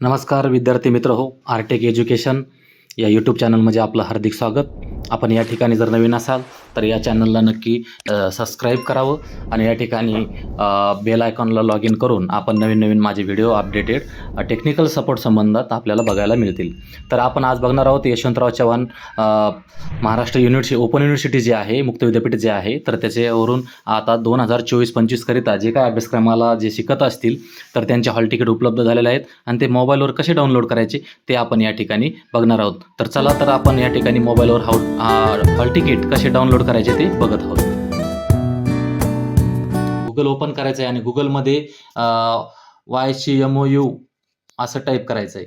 नमस्कार विद्यार्थी मित्र हो, आरटेक एज्युकेशन या यूट्यूब चॅनलमध्ये आपलं हार्दिक स्वागत. आपण या ठिकाणी जर नवीन असाल तर या चॅनलला नक्की सबस्क्राईब करावं आणि या ठिकाणी बेल आयकॉनला लॉग इन करून आपण नवीन माझे व्हिडिओ अपडेटेड टेक्निकल सपोर्ट संबंधात आपल्याला बघायला मिळतील. तर आपण आज बघणार आहोत यशवंतराव चव्हाण महाराष्ट्र ओपन युनिव्हर्सिटी जी आहे, मुक्त विद्यापीठ जे आहे, तर त्याच्यावरून आता 2024-25 करिता जे काय अभ्यासक्रमाला जे शिकत असतील तर त्यांचे हॉल तिकीट उपलब्ध झालेले आहेत आणि ते मोबाईलवर कसे डाउनलोड करायचे ते आपण या ठिकाणी बघणार आहोत. तर चला तर आपण या ठिकाणी मोबाईलवर हॉल तिकीट कसे डाउनलोड करायचे ते बघत आहोत. गुगल ओपन करायचं आहे आणि गुगलमध्ये YCMOU असं टाईप करायचं आहे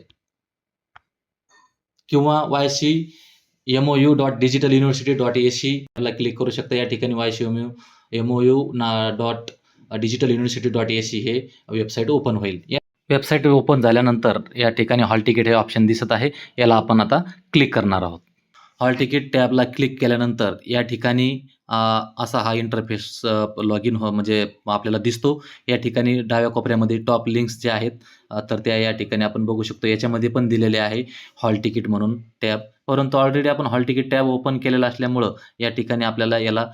किंवा YCMOU.digitaluniversity.ac ला क्लिक करू शकता. या ठिकाणी YCMOU.digitaluniversity.ac हे वेबसाईट ओपन होईल. वेबसाईट ओपन झाल्यानंतर या ठिकाणी हॉल तिकीट हे ऑप्शन दिसत आहे, याला आपण आता क्लिक करणार आहोत. हॉल तिकीट टॅबला क्लिक केल्यानंतर या ठिकाणी असा हा इंटरफेस लॉग इन म्हणजे आपल्याला दिसतो. या ठिकाणी डाव्या कोपऱ्यामध्ये टॉप लिंक्स जे आहेत तर त्या या ठिकाणी आपण बघू शकतो. याच्यामध्ये पण दिलेले आहे हॉल तिकीट म्हणून टॅब, परंतु ऑलरेडी आपण हॉल तिकीट टॅब ओपन केलेलं असल्यामुळं या ठिकाणी आपल्याला याला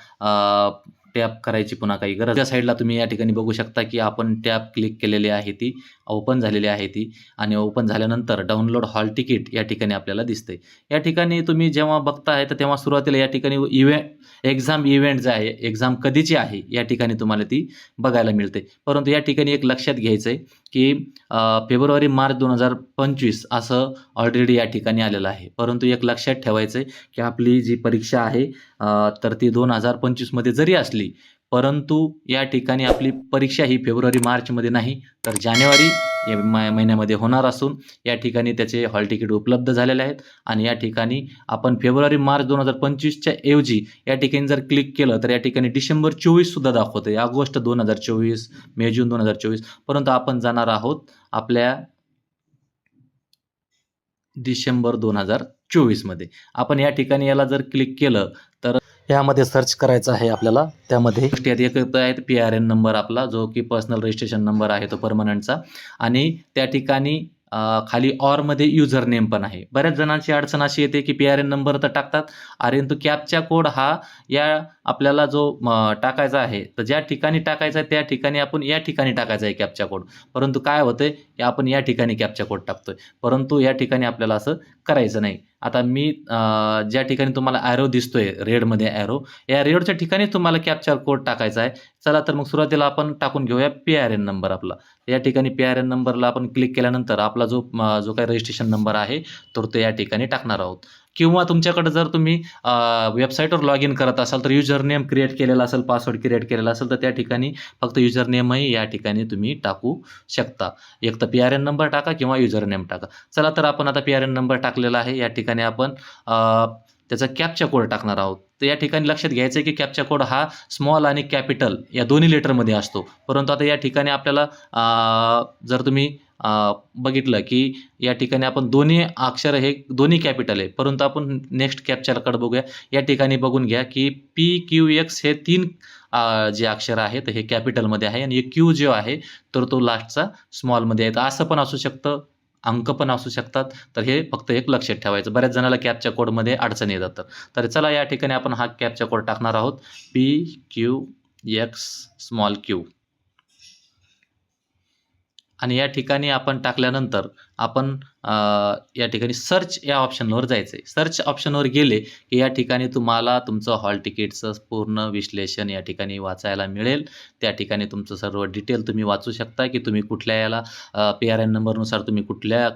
टॅप करायची पुन्हा काही गरज. त्या साईडला तुम्ही या ठिकाणी बघू शकता की आपण टॅब क्लिक केलेली आहे, ती ओपन झालेली आहे ती, आणि ओपन झाल्यानंतर डाउनलोड हॉल तिकीट या ठिकाणी आपल्याला दिसते. या ठिकाणी तुम्ही जेव्हा बघताय तर तेव्हा सुरुवातीला या ठिकाणी एक्झाम इव्हेंट जे आहे, एक्झाम कधीची आहे या ठिकाणी तुम्हाला ती बघायला मिळते. परंतु या ठिकाणी एक लक्षात घ्यायचं आहे की फेब्रुवारी-मार्च 2025 असं ऑलरेडी या ठिकाणी आलेलं आहे. परंतु एक लक्षात ठेवायचं आहे की आपली जी परीक्षा आहे तर ती 2025मध्ये जरी असली, परंतु या ठिकाणी आपली परीक्षा ही फेब्रुवारी-मार्चमध्ये नाही तर जानेवारी या महिन्यामध्ये होणार असून या ठिकाणी त्याचे हॉल तिकीट उपलब्ध झालेले आहेत. आणि या ठिकाणी आपण फेब्रुवारी-मार्च 2025च्या ऐवजी या ठिकाणी जर क्लिक केलं तर या ठिकाणी डिसेंबर 24 सुद्धा दाखवते, ऑगस्ट 2024, मे जून 2024, परंतु आपण जाणार आहोत आपल्या डिसेंबर 2024 मध्ये. आपण या ठिकाणी याला जर क्लिक केलं तर यामध्ये सर्च करायचं आहे आपल्याला. त्यामध्ये एक आहे PRN नंबर आपला, जो की पर्सनल रजिस्ट्रेशन नंबर आहे तो परमनंटचा, आणि त्या ठिकाणी खाली ऑरमध्ये युजर नेम पण आहे. बऱ्याच जणांची अडचण अशी येते की PRN नंबर तर टाकतात, अरे तो कॅपचा कोड हा या आपल्याला जो टाकायचा आहे तर ज्या ठिकाणी टाकायचा आहे त्या ठिकाणी आपण या ठिकाणी टाकायचा आहे कॅपचा कोड, परंतु काय होतंय की आपण या ठिकाणी कॅपचा कोड टाकतोय, परंतु या ठिकाणी आपल्याला असं करायचं नाही. आता मी ज्या ठिकाणी तुम्हाला ॲरो दिसतोय रेडमध्ये ॲरो, या रेडच्या ठिकाणी तुम्हाला कॅप्चा कोड टाकायचा आहे. चला तर मग सुरुवातीला आपण टाकून घेऊया PRN नंबर आपला. या ठिकाणी PRN नंबरला आपण क्लिक केल्यानंतर आपला जो काही रजिस्ट्रेशन नंबर आहे तर तो या ठिकाणी टाकणार आहोत. किंवा तुमच्याकडे जर तुम्ही वेबसाईटवर लॉग इन करत असाल तर युजर नेम क्रिएट केलेला असेल, पासवर्ड क्रिएट केलेला असेल तर त्या ठिकाणी फक्त युजर नेमही या ठिकाणी तुम्ही टाकू शकता. एक तर PRN नंबर टाका किंवा युजर नेम टाका. चला तर आपण आता PRN नंबर टाकलेला आहे. या ठिकाणी आपण त्याचा कॅप्चा कोड टाकणार आहोत. तर या ठिकाणी लक्षात घ्यायचं आहे की कॅप्चा कोड हा स्मॉल आणि कॅपिटल या दोन्ही लेटरमध्ये असतो, परंतु आता या ठिकाणी आपल्याला जर तुम्ही बघितलं की या ठिकाणी आपण दोन्ही अक्षर हे दोन्ही कॅपिटल आहे, परंतु आपण नेक्स्ट कॅप्चाकडे बघूया. या ठिकाणी बघून घ्या की PQX हे 3 जे अक्षर आहेत हे कॅपिटलमध्ये आहे आणि क्यू जो आहे तर तो लास्टचा स्मॉलमध्ये आहे. तर असं पण असू शकतं, अंक पण असू शकतात, तर हे फक्त एक लक्षात ठेवायचं. बऱ्याच जणाला कॅपच्या कोडमध्ये अडचण येत जातं. तर चला या ठिकाणी आपण हा कॅपचा कोड टाकणार आहोत, PQX आणि या ठिकाणी आपण टाकल्यानंतर आपण या ठिकाणी सर्च या ऑप्शनवर जायचं आहे. सर्च ऑप्शनवर गेले की या ठिकाणी तुम्हाला तुमचं हॉल तिकीटचं पूर्ण विश्लेषण या ठिकाणी वाचायला मिळेल. त्या ठिकाणी तुमचं सर्व डिटेल तुम्ही वाचू शकता की तुम्ही कुठल्या याला PRN नंबरनुसार तुम्ही कुठल्या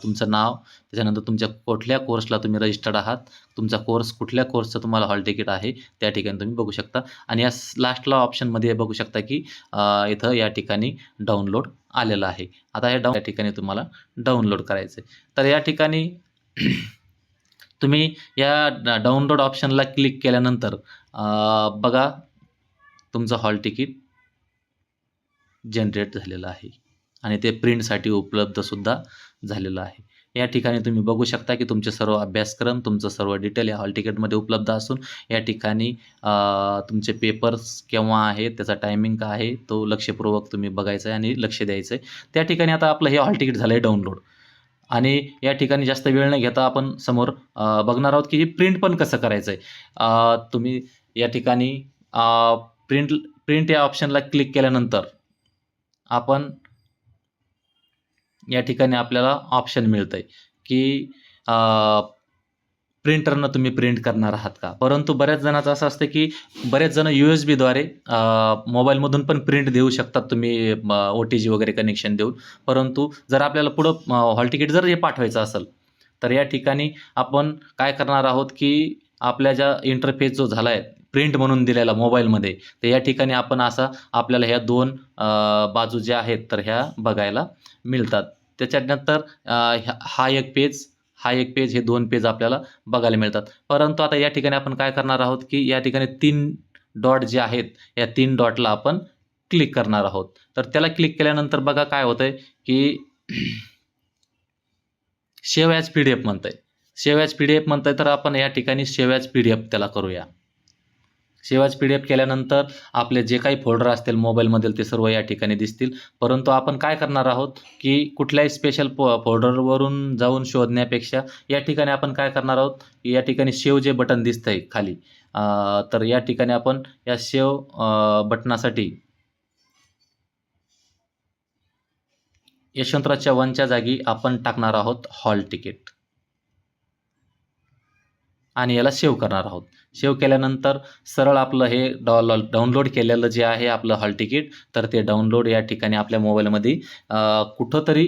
तुमचं नाव, त्याच्यानंतर तुमच्या कुठल्या कोर्सला तुम्ही रजिस्टर्ड आहात, तुमचा कोर्स कुठल्या कोर्सचं तुम्हाला हॉल तिकीट आहे त्या ठिकाणी तुम्ही बघू शकता. आणि या लास्टला ऑप्शनमध्ये बघू शकता की इथं या ठिकाणी डाउनलोड आलेलं आहे. आता हे या ठिकाणी तुम्हाला डाउनलोड करायचं आहे. तर या ठिकाणी तुम्ही या डाउनलोड ऑप्शनला क्लिक केल्यानंतर बघा तुमचं हॉल तिकीट जनरेट झालेलं आहे आणि ते प्रिंटसाठी उपलब्धसुद्धा झालेलं आहे. या ठिकाणी तुम्ही बघू शकता की तुमचे सर्व अभ्यासक्रम, तुमचं सर्व डिटेल या हॉल तिकीटमध्ये उपलब्ध असून या ठिकाणी तुमचे पेपर्स केव्हा आहेत, त्याचा टायमिंग काय आहे तो लक्षपूर्वक तुम्ही बघायचा आहे आणि लक्ष द्यायचं आहे. त्या ठिकाणी आता आपलं हे हॉल तिकीट झालं आहे डाउनलोड. आणि या ठिकाणी जास्त वेळ न घेता आपण समोर बघणार आहोत की प्रिंट पण कसं करायचं आहे. तुम्ही या ठिकाणी प्रिंट प्रिंट या ऑप्शनला क्लिक केल्यानंतर आपण या ठिकाणी आपल्याला ऑप्शन मिळतंय की प्रिंटरनं तुम्ही प्रिंट करणार आहात का. परंतु बऱ्याच जणांचं असं असतं की बरेच जण USB द्वारे मोबाईलमधून पण प्रिंट देऊ शकतात तुम्ही OTG वगैरे कनेक्शन देऊन. परंतु जर आपल्याला पुढं हॉल तिकीट जर हे पाठवायचं असेल तर या ठिकाणी आपण काय करणार आहोत की आपल्या ज्या इंटरफेस जो झाला आहे प्रिंट म्हणून दिलेला मोबाईलमध्ये, तर या ठिकाणी आपण असा आपल्याला ह्या 2 बाजू ज्या आहेत तर ह्या बघायला मिळतात. त्याच्यानंतर हा एक पेज हे 2 पेज आपल्याला बघायला मिळतात. परंतु आता या ठिकाणी आपण काय करणार आहोत की या ठिकाणी 3 डॉट जे आहेत या 3 डॉटला आपण क्लिक करणार आहोत. तर त्याला क्लिक केल्यानंतर बघा काय होतंय की सेव्ह ॲज PDF म्हणतंय. सेव्ह ॲज PDF म्हणतंय तर आपण या ठिकाणी सेव्ह ॲज PDF त्याला करूया. सेव्ह ॲज PDF केल्यानंतर आपले जे काही फोल्डर असतील मोबाईलमधील ते सर्व या ठिकाणी दिसतील. परंतु आपण काय करणार आहोत की कुठल्याही स्पेशल फोल्डरवरून जाऊन शोधण्यापेक्षा या ठिकाणी आपण काय करणार आहोत की या ठिकाणी सेव्ह जे बटन दिसतंय खाली, तर या ठिकाणी आपण या सेव्ह बटनासाठी यशवंतराव चव्हाणच्या जागी आपण टाकणार आहोत हॉल तिकीट आणि याला सेव्ह करणार आहोत. सेव्ह केल्यानंतर सरळ आपलं हे डाउनलोड केलेलं जे आहे आपलं हॉल तिकीट, तर ते डाउनलोड या ठिकाणी आपल्या मोबाईलमध्ये कुठंतरी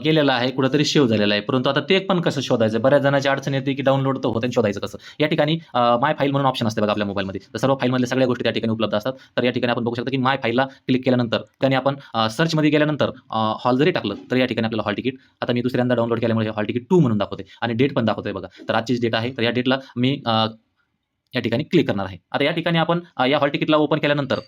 गेलेलं आहे, कुठंतरी सेव्ह झालेलं आहे. परंतु आता ते पण कसं शोधायचं? बऱ्याच जणांची अडचण येते की डाउनलोड तर होतं आणि शोधायचं कसं? या ठिकाणी माय फाईल म्हणून ऑप्शन असते बघा आपल्या मोबाईलमध्ये. तर सर्व फाईलमधल्या सगळ्या गोष्टी त्या ठिकाणी उपलब्ध असतात. तर या ठिकाणी आपण बघू शकता की माय फाईलला क्लिक केल्यानंतर त्याने आपण सर्चमध्ये गेल्यानंतर हॉल जरी टाकलं तर या ठिकाणी आपल्याला हॉल तिकीट, आता मी दुसऱ्यांदा डाउनलोड केल्यामुळे हॉल तिकीट 2 म्हणून दाखवते आणि डेट पण दाखवतोय बघा. तर आजचीच डेट आहे. तर या डेटला मी या ठिकाणी क्लिक करणार आहे. आता या ठिकाणी आपण या हॉल तिकीटला ओपन केल्यानंतर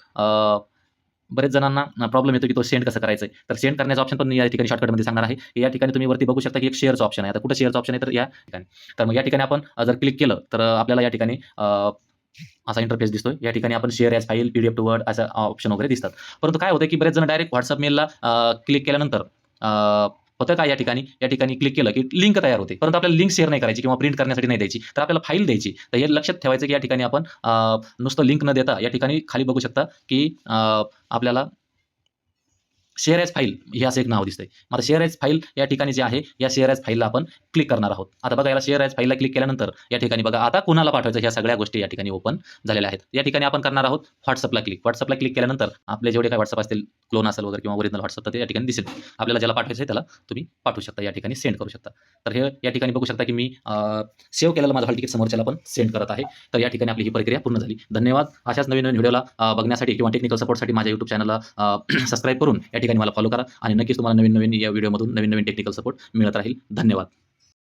बरेच जणांना प्रॉब्लेम येतो की तो सेंड कसं करायचं आहे. तर सेंड करण्याचा ऑप्शन पण मी या ठिकाणी शॉर्टकटमध्ये सांगणार आहे. या ठिकाणी तुम्ही वरती बघू शकता की एक शेअरचं ऑप्शन आहे. आता कुठं शेअरचं ऑप्शन आहे तर या ठिकाणी. तर मग या ठिकाणी आपण जर क्लिक केलं तर आपल्याला या ठिकाणी असा इंटरफेस दिसतोय. या ठिकाणी आपण share as file, PDF to word असा ऑप्शन वगैरे दिसतात. परंतु काय होतं की बरेच जण डायरेक्ट WhatsApp मेलला क्लिक केल्यानंतर होतं काय या ठिकाणी क्लिक केलं की लिंक तयार होते. परंतु आपल्याला लिंक शेअर नाही करायची किंवा प्रिंट करण्यासाठी नाही द्यायची. तर आपल्याला फाईल द्यायची. तर हे लक्षात ठेवायचं की या ठिकाणी आपण नुसतं लिंक न देता या ठिकाणी खाली बघू शकता की आपल्याला शेअर ॲज फाईल हे असं एक नाव दिसतंय. मग शेअर ॲज फाईल या ठिकाणी जे आहे या शेअर ॲज फाईलला आपण क्लिक करणार आहोत. आता बघा याला शेअर ॲज फाईलला क्लिक केल्यानंतर या ठिकाणी बघा आता कुणाला पाठवायचं ह्या सगळ्या गोष्टी या ठिकाणी ओपन झालेल्या आहेत. या ठिकाणी आपण करणार आहोत WhatsAppला क्लिक. WhatsAppला क्लिक केल्यानंतर आपले जेवढे काही WhatsApp असतील, क्लोन असेल वगैरे किंवा ओरिजिनल WhatsApp तर ते या ठिकाणी दिसेल. आपल्याला ज्याला पाठवायचं आहे त्याला तुम्ही पाठवू शकता. या ठिकाणी सेंड करू शकता. तर हे या ठिकाणी बघू शकता की मी सेव्ह केलेलं माझं हॉल तिकीट समोरच्याला पण सेंड करत आहे. तर या ठिकाणी आपली ही प्रक्रिया पूर्ण झाली. धन्यवाद. अशाच नवीन व्हिडिओला बघण्यासाठी किंवा टेक्निकल सपोर्टसाठी माझ्या YouTube चॅनलला सबस्क्राईब करून या ठिकाणी मला फॉलो करा आणि नक्कीच तुम्हाला नवीन या व्हिडिओमधून नवीन टेक्निकल सपोर्ट मिळत राहील. धन्यवाद.